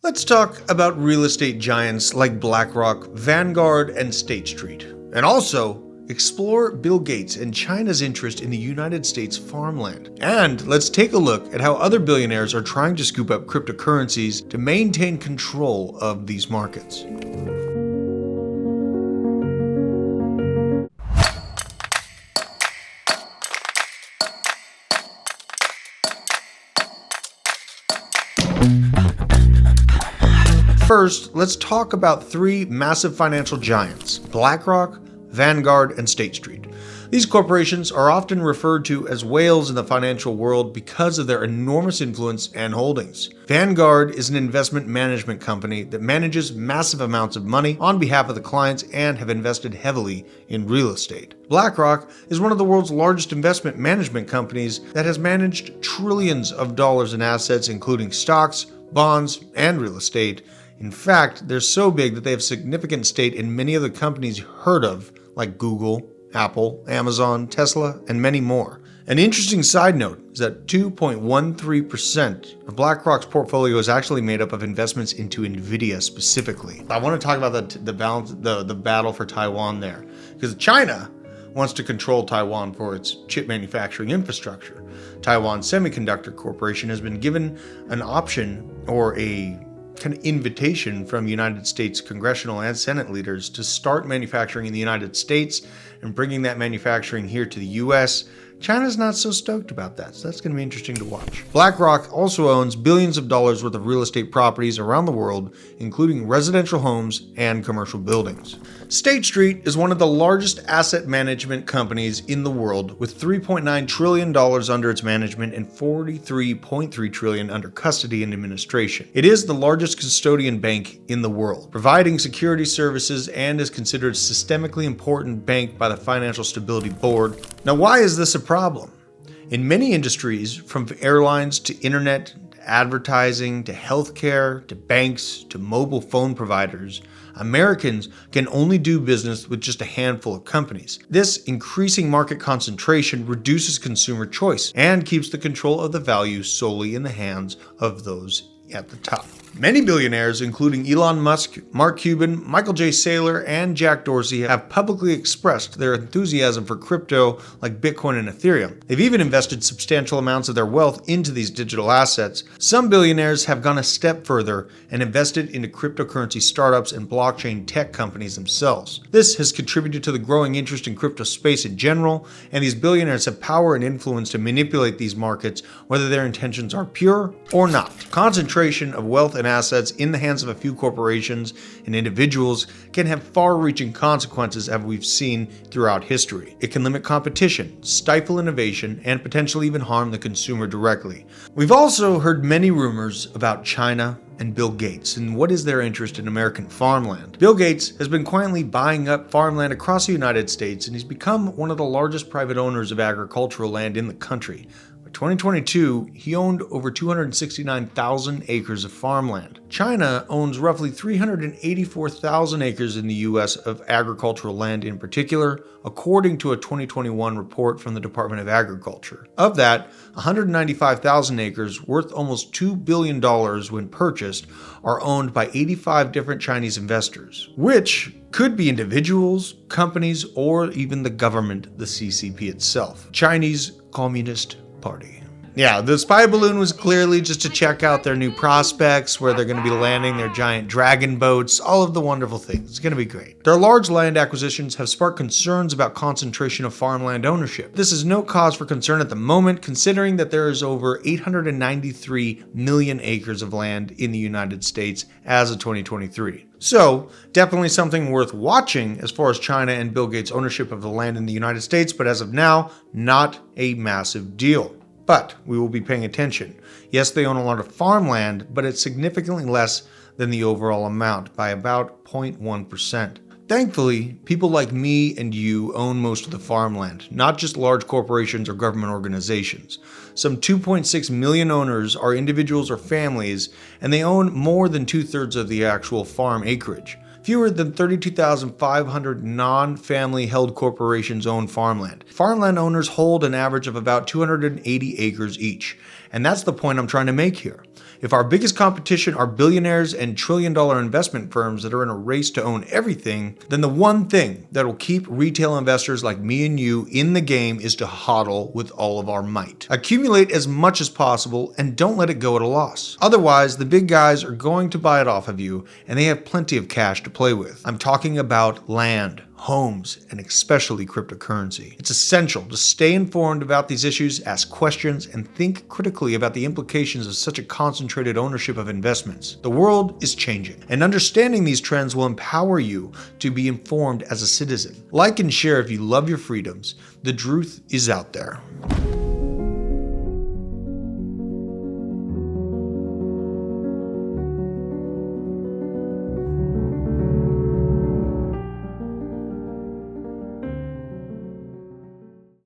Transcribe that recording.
Let's talk about real estate giants like BlackRock, Vanguard, and State Street. And also, explore Bill Gates and China's interest in the United States farmland. And let's take a look at how other billionaires are trying to scoop up cryptocurrencies to maintain control of these markets. First, let's talk about three massive financial giants: BlackRock, Vanguard, and State Street. These corporations are often referred to as whales in the financial world because of their enormous influence and holdings. Vanguard is an investment management company that manages massive amounts of money on behalf of the clients and have invested heavily in real estate. BlackRock is one of the world's largest investment management companies that has managed trillions of dollars in assets, including stocks, bonds, and real estate. In fact, they're so big that they have significant stake in many of the companies you heard of, like Google, Apple, Amazon, Tesla, and many more. An interesting side note is that 2.13% of BlackRock's portfolio is actually made up of investments into Nvidia specifically. I want to talk about the battle for Taiwan there, because China wants to control Taiwan for its chip manufacturing infrastructure. Taiwan Semiconductor Corporation has been given an option or a kind of invitation from United States congressional and Senate leaders to start manufacturing in the United States and bringing that manufacturing here to the US. China's not so stoked about that, so that's going to be interesting to watch. BlackRock also owns billions of dollars worth of real estate properties around the world, including residential homes and commercial buildings. State Street is one of the largest asset management companies in the world, with $3.9 trillion under its management and $43.3 trillion under custody and administration. It is the largest custodian bank in the world, providing security services and is considered a systemically important bank by the Financial Stability Board. Now, why is this a problem? In many industries, from airlines to internet, to advertising, to healthcare, to banks, to mobile phone providers, Americans can only do business with just a handful of companies. This increasing market concentration reduces consumer choice and keeps the control of the value solely in the hands of those at the top. Many billionaires, including Elon Musk, Mark Cuban, Michael J. Saylor, and Jack Dorsey, have publicly expressed their enthusiasm for crypto like Bitcoin and Ethereum. They've even invested substantial amounts of their wealth into these digital assets. Some billionaires have gone a step further and invested into cryptocurrency startups and blockchain tech companies themselves. This has contributed to the growing interest in crypto space in general, and these billionaires have power and influence to manipulate these markets, whether their intentions are pure or not. Concentration of wealth and assets in the hands of a few corporations and individuals can have far-reaching consequences, as we've seen throughout history. It can limit competition, stifle innovation, and potentially even harm the consumer directly. We've also heard many rumors about China and Bill Gates and what is their interest in American farmland. Bill Gates has been quietly buying up farmland across the United States, and he's become one of the largest private owners of agricultural land in the country. By 2022, he owned over 269,000 acres of farmland. China owns roughly 384,000 acres in the US of agricultural land in particular, according to a 2021 report from the Department of Agriculture. Of that, 195,000 acres, worth almost $2 billion when purchased, are owned by 85 different Chinese investors, which could be individuals, companies, or even the government, the CCP itself. Chinese Communist Party. Yeah, the spy balloon was clearly just to check out their new prospects, where they're going to be landing their giant dragon boats, all of the wonderful things. It's going to be great. Their large land acquisitions have sparked concerns about concentration of farmland ownership. This is no cause for concern at the moment, considering that there is over 893 million acres of land in the United States as of 2023. So, definitely something worth watching as far as China and Bill Gates' ownership of the land in the United States, but as of now, not a massive deal. But we will be paying attention. Yes, they own a lot of farmland, but it's significantly less than the overall amount by about 0.1%. Thankfully, people like me and you own most of the farmland, not just large corporations or government organizations. Some 2.6 million owners are individuals or families, and they own more than 2/3 of the actual farm acreage. Fewer than 32,500 non-family held corporations own farmland. Farmland owners hold an average of about 280 acres each. And that's the point I'm trying to make here. If our biggest competition are billionaires and trillion-dollar investment firms that are in a race to own everything, then the one thing that will keep retail investors like me and you in the game is to HODL with all of our might. Accumulate as much as possible and don't let it go at a loss. Otherwise, the big guys are going to buy it off of you, and they have plenty of cash to play with. I'm talking about land, homes, and especially cryptocurrency. It's essential to stay informed about these issues, ask questions, and think critically about the implications of such a concentrated ownership of investments. The world is changing, and understanding these trends will empower you to be informed as a citizen. Like and share if you love your freedoms. The Drewth is out there.